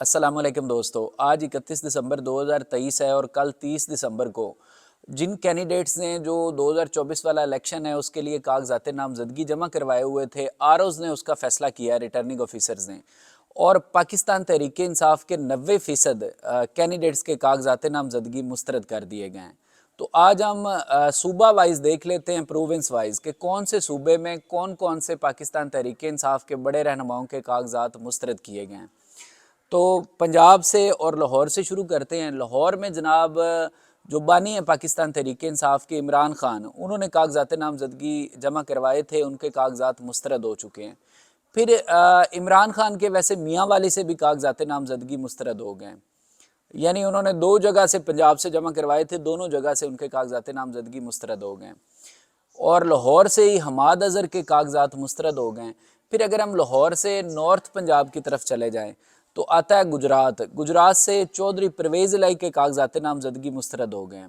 अस्सलाम वालेकुम दोस्तों। आज 31 दिसंबर 2023 है और कल 30 दिसंबर को जिन कैंडिडेट्स ने जो 2024 वाला इलेक्शन है उसके लिए कागजात नामजदगी जमा करवाए हुए थे, आरओज़ ने उसका फैसला किया, रिटर्निंग ऑफिसर्स ने। और पाकिस्तान तहरीक इंसाफ के 90% कैंडिडेट्स के कागजात नामजदगी मुस्तरद कर दिए गए हैं। तो आज हम सूबा वाइज देख लेते हैं, प्रोविंस वाइज, कि कौन से सूबे में कौन कौन से पाकिस्तान तहरीक इंसाफ के बड़े रहनुमाओं के कागजात मुस्तरद किए गए हैं। तो पंजाब से और लाहौर से शुरू करते हैं। लाहौर में जनाब जो बानी है पाकिस्तान तहरीक इंसाफ के, इमरान खान, उन्होंने कागजात नामजदगी जमा करवाए थे, उनके कागजात मुस्तरद हो चुके हैं। फिर इमरान खान के वैसे मियाँ वाली से भी कागजात नामजदगी मुस्तरद हो गए, यानी उन्होंने दो जगह से पंजाब से जमा करवाए थे, दोनों जगह से उनके कागजात नामजदगी मुस्तरद हो गए। और लाहौर से ही हमाद अज़हर के कागजात मुस्तरद हो गए। फिर अगर हम लाहौर से नॉर्थ पंजाब की तरफ चले जाएं तो आता है गुजरात। गुजरात से चौधरी परवेज़ इलाही के कागजात नामजदगी मुस्तरद हो गए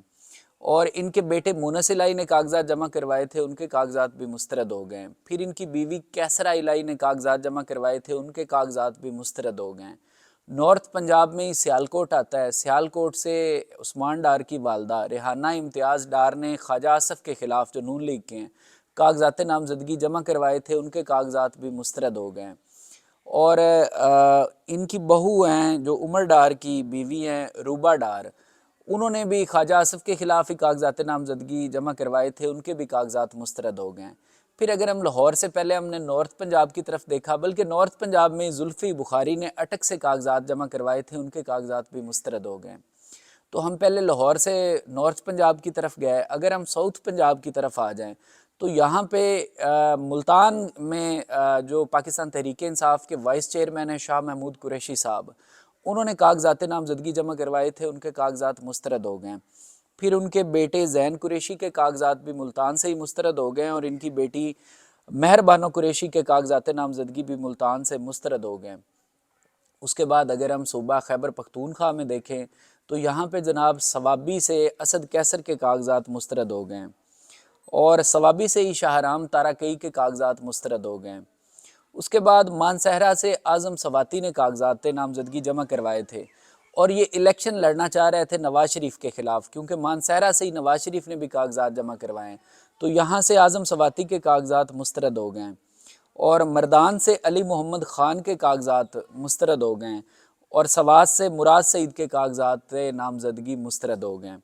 और इनके बेटे मुनस इलाही ने कागजात जमा करवाए थे, उनके कागजात भी मुस्तरद हो गए। फिर इनकी बीवी कैसरा इलाही ने कागजात जमा करवाए थे, उनके कागजात भी मुस्तरद हो गए। नॉर्थ पंजाब में ही सियालकोट आता है। सियालकोट से उस्मान डार की वालदा रेहाना इम्तियाज़ डार ने ख्वाजा आसफ़ के ख़िलाफ़, जो नून लीग के हैं, कागजात नामजदगी जमा करवाए थे, उनके कागजात भी मुस्तरद हो गए। और इनकी बहू हैं जो उमर डार की बीवी हैं, रूबा डार, उन्होंने भी ख्वाजा आसफ़ के ख़िलाफ़ ही कागजात नामजदगी जमा करवाए थे, उनके भी कागजात मुस्तरद हो गए। फिर अगर हम लाहौर से पहले हमने नॉर्थ पंजाब की तरफ देखा, बल्कि नॉर्थ पंजाब में जुल्फ़ी बुखारी ने अटक से कागजात जमा करवाए थे, उनके कागजात भी मुस्तरद हो गए। तो हम पहले लाहौर से नॉर्थ पंजाब की तरफ गए। अगर हम साउथ पंजाब की तरफ आ जाएं तो यहाँ पे मुल्तान में जो पाकिस्तान तहरीक इंसाफ के वाइस चेयरमैन हैं शाह महमूद कुरैशी साहब, उन्होंने कागजात नामजदगी जमा करवाए थे, उनके कागजात मुस्तरद हो गए। फिर उनके बेटे ज़ैन कुरैशी के कागजात भी मुल्तान से ही मुस्तरद हो गए और इनकी बेटी मेहरबानो कुरैशी के कागजात नामजदगी भी मुल्तान से मुस्तरद हो गए। उसके बाद अगर हम सूबा खैबर पख्तूनख्वा में देखें तो यहाँ पे जनाब सवाबी से असद कैसर के कागजात मुस्तरद हो गए और सवाबी से ही शाहराम ताराकई के कागजात मुस्तरद हो गए। उसके बाद मानसहरा से आज़म सवाती ने कागजात नामजदगी जमा करवाए थे और ये इलेक्शन लड़ना चाह रहे थे नवाज शरीफ के ख़िलाफ़, क्योंकि मानसहरा से ही नवाज शरीफ ने भी कागजात जमा करवाए। तो यहाँ से आज़म सवाती के कागजात मुस्तरद हो गए और मर्दान से अली मोहम्मद ख़ान के कागजात मुस्तरद हो गए और सवात से मुराद सईद के कागजात नामजदगी मुस्तरद हो गए।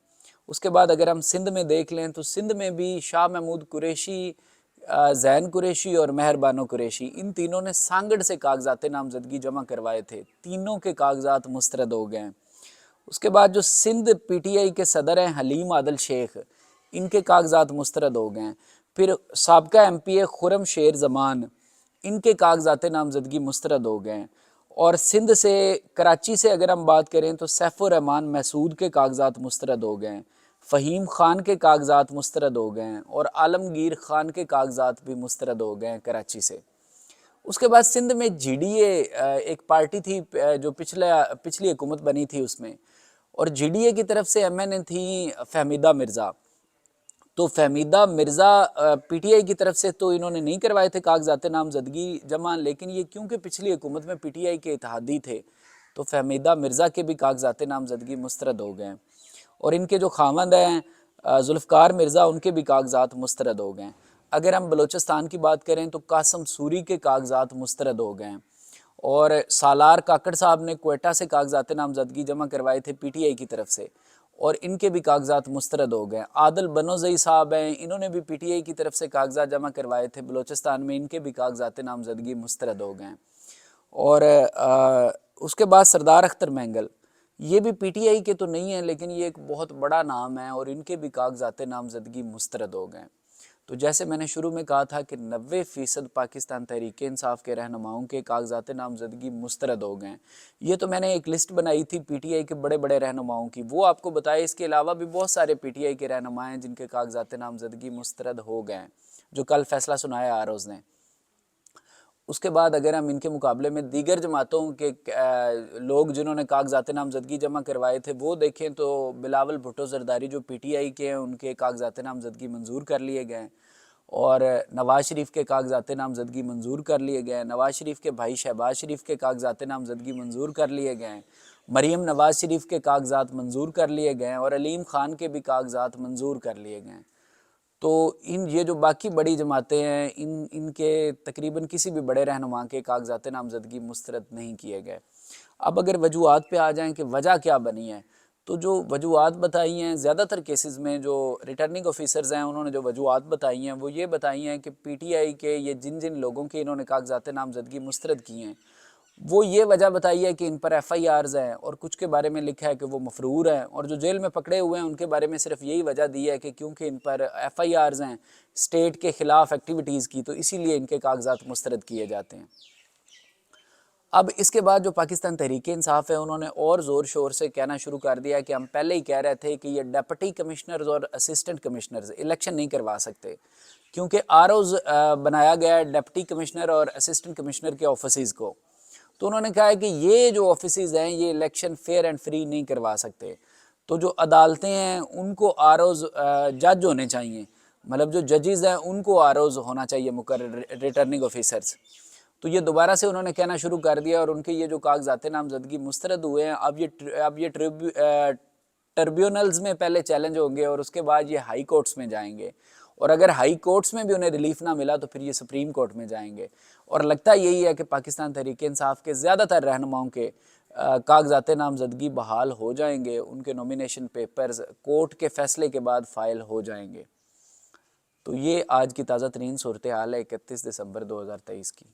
उसके बाद अगर हम सिंध में देख लें तो सिंध में भी शाह महमूद कुरैशी, ज़ैन कुरैशी और मेहरबानो कुरैशी, इन तीनों ने सांगड़ से कागजात नामजदगी जमा करवाए थे, तीनों के कागजात मुस्तरद हो गए। उसके बाद जो सिंध पीटीआई के सदर हैं हलीम आदल शेख, इनके कागजात मुस्तरद हो गए। फिर साबका एमपीए खुरम शेर जमान, इनके कागजात नामजदगी मुस्तरद हो गए। और सिंध से कराची से अगर हम बात करें तो सैफुर रहमान महसूद के कागजात मुस्तरद हो गए, फ़हीम ख़ान के कागजात मुस्तरद हो गए और आलमगीर ख़ान के कागजात भी मुस्तरद हो गए कराची से। उसके बाद सिंध में जीडीए एक पार्टी थी जो पिछली हुकूमत बनी थी उसमें, और जीडीए की तरफ से एमएनए थी फहमीदा मिर्ज़ा। तो फहमीदा मिर्ज़ा पीटीआई की तरफ से तो इन्होंने नहीं करवाए थे कागजात नामजदगी जमा, लेकिन ये क्योंकि पिछली हुकूमत में पीटीआई के इत्तेहादी थे तो फहमीदा मिर्ज़ा के भी कागजात नामजदगी मुस्तरद हो गए और इनके जो खामंद हैं जुल्फ़कार मिर्ज़ा, उनके भी कागजात मुस्तरद हो गए। अगर हम बलूचिस्तान की बात करें तो कासम सूरी के कागजात मुस्तरद हो गए और सालार काकड़ साहब ने क्वेटा से कागजात नामजदगी जमा करवाए थे पीटीआई की तरफ से और इनके भी कागजात मुस्तरद हो गए। आदल बनोजई साहब हैं, इन्होंने भी पीटीआई की तरफ से कागजात जमा करवाए थे बलूचिस्तान में, इनके भी कागजात नामजदगी मुस्तरद हो गए। और उसके बाद सरदार अख्तर मैंगल, ये भी पीटीआई के तो नहीं है लेकिन ये एक बहुत बड़ा नाम है और इनके भी कागजात नामजदगी मुस्तरद हो गए। तो जैसे मैंने शुरू में कहा था कि 90% पाकिस्तान तहरीक इंसाफ के रहनुमाओं के कागजात नामजदगी मुस्तरद हो गए। ये तो मैंने एक लिस्ट बनाई थी पीटीआई के बड़े बड़े रहनुमाओं की, वो आपको बताया। इसके अलावा भी बहुत सारे पीटीआई के रहनुमा हैं जिनके कागजात नामजदगी मुस्तरद हो गए, जो कल फैसला सुनाया आरओज़ ने। उसके बाद अगर हम इनके मुकाबले में दीगर जमातों के लोग जिन्होंने कागजात नामजदगी जमा करवाए थे वो देखें तो बिलावल भुट्टो जरदारी जो पीटीआई के हैं, उनके कागजात नामजदगी मंजूर कर लिए गए। اور نواز شریف کے کاغذات نامزدگی منظور کر لیے گئے ہیں، نواز شریف کے بھائی شہباز شریف کے کاغذات نامزدگی منظور کر لیے گئے ہیں، مریم نواز شریف کے کاغذات منظور کر لیے گئے ہیں، اور علیم خان کے بھی کاغذات منظور کر لیے گئے ہیں۔ تو یہ جو باقی بڑی جماعتیں ہیں ان کے تقریباً کسی بھی بڑے رہنما کے کاغذات نامزدگی مسترد نہیں کیے گئے۔ اب اگر وجوہات پہ آ جائیں کہ وجہ کیا بنی ہے، تو جو وجوہات بتائی ہیں زیادہ تر کیسز میں جو ریٹرننگ آفیسرز ہیں انہوں نے جو وجوہات بتائی ہیں وہ یہ بتائی ہیں کہ پی ٹی آئی کے یہ جن لوگوں کے انہوں نے کاغذات نامزدگی مسترد کی ہیں وہ یہ وجہ بتائی ہے کہ ان پر ایف آئی آرز ہیں، اور کچھ کے بارے میں لکھا ہے کہ وہ مفرور ہیں، اور جو جیل میں پکڑے ہوئے ہیں ان کے بارے میں صرف یہی وجہ دی ہے کہ کیونکہ ان پر ایف آئی آرز ہیں اسٹیٹ کے خلاف ایکٹیویٹیز کی، تو اسی لیے ان کے کاغذات مسترد کیے جاتے ہیں۔ اب اس کے بعد جو پاکستان تحریک انصاف ہے انہوں نے اور زور شور سے کہنا شروع کر دیا کہ ہم پہلے ہی کہہ رہے تھے کہ یہ ڈپٹی کمشنرز اور اسسٹنٹ کمشنرز الیکشن نہیں کروا سکتے، کیونکہ آر اوز بنایا گیا ہے ڈپٹی کمشنر اور اسسٹنٹ کمشنر کے آفیسز کو، تو انہوں نے کہا ہے کہ یہ جو آفیسز ہیں یہ الیکشن فیئر اینڈ فری نہیں کروا سکتے، تو جو عدالتیں ہیں ان کو آر اوز جج ہونے چاہیے، مطلب جو ججز ہیں ان کو آر اوز ہونا چاہیے مقرر ریٹرننگ آفیسرز۔ تو یہ دوبارہ سے انہوں نے کہنا شروع کر دیا، اور ان کے یہ جو کاغذات نامزدگی مسترد ہوئے ہیں اب یہ ٹربیونلز میں پہلے چیلنج ہوں گے اور اس کے بعد یہ ہائی کورٹس میں جائیں گے، اور اگر ہائی کورٹس میں بھی انہیں ریلیف نہ ملا تو پھر یہ سپریم کورٹ میں جائیں گے، اور لگتا یہی ہے کہ پاکستان تحریک انصاف کے زیادہ تر رہنماؤں کے کاغذات نامزدگی بحال ہو جائیں گے، ان کے نومینیشن پیپرز کورٹ کے فیصلے کے بعد فائل ہو جائیں گے۔ تو یہ آج کی تازہ ترین صورتحال ہے 31 دسمبر 2023 کی۔